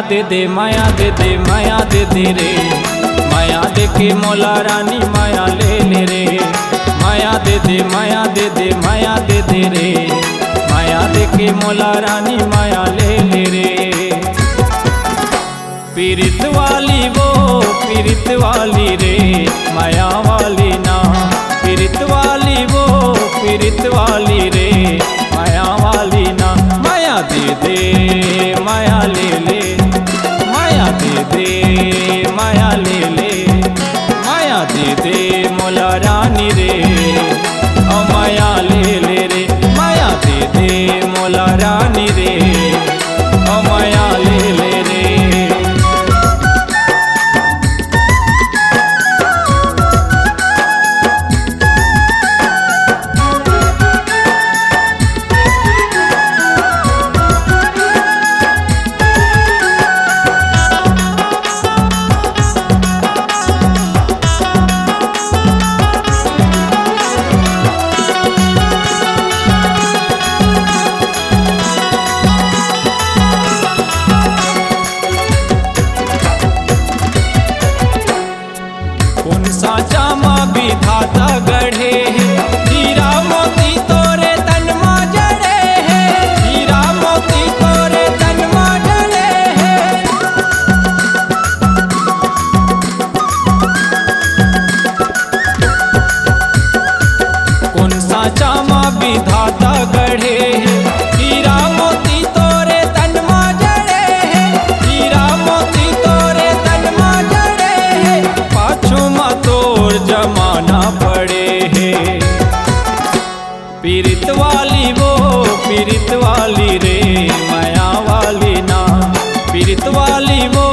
दे माया दे माया दे रे। माया दे के मौला रानी माया ले ले रे। माया दे माया दे माया दे रे। माया दे के मौला रानी माया ले ले रे। पीरित वाली वो पीरित वाली रे, माया वाली ना। पीरित वाली वो पीरित वाली रे, माया वाली ना। माया दे माया ले ले। माया दे माया ले ले। माया दे मौला रानी रे, ओ माया ले ले रे। माया दे मौला रानी रे, ओ माया ले ले रे। साचा माँ विधाता गढ़े है, हीरा मोती तोरे तन माँ जड़े है। हीरा मोती तोरे तन माँ जड़े है। कौन साचा माँ विधाता गढ़े है, हीरा मोती तोरे तन माँ जड़े है। हीरा मोती तोरे तन माँ जड़े है। पाछू माँ तोर जमाना पड़े है। पीरित वाली वो पीरित वाली रे, माया वाली ना। पीरित वाली वो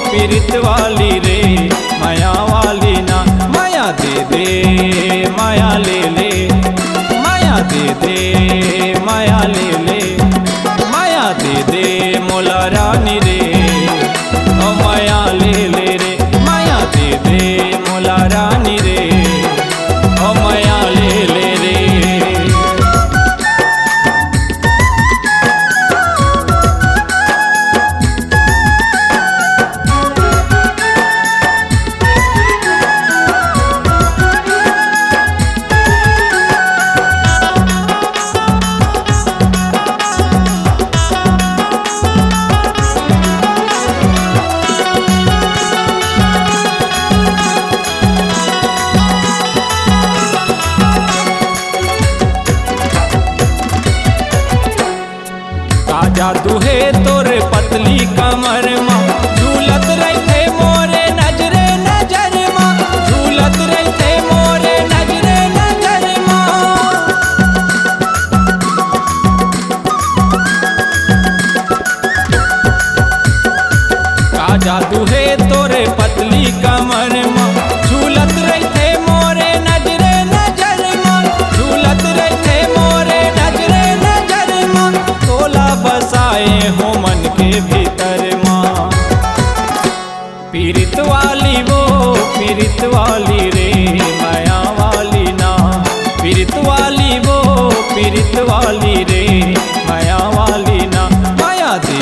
पीरित वाली रे, माया वाली ना। माया दे माया ले ले। माया दे माया ले ले। माया दे मौला रानी रे, ओ माया ले ले रे। माया दे मौला रानी रे, ओ माया ले ले रे। जादू है तोरे पतली कमर माँ, झूलत रहते मोरे नजरे नजर माँ। झूलत रहते मोरे नजरे नजर माँ। का जादू है तोरे पतली कमर माँ, झूलत रहते मोरे नजरे नजर माँ। झूलत रहते मोरे नजरे नजर माँ। तोला बसाए हो मन के भीतर माँ। पीरित वाली वो पीरित वाली रे, माया वाली ना। पीरित वाली वो पीरित वाली रे, माया वाली ना। माया दे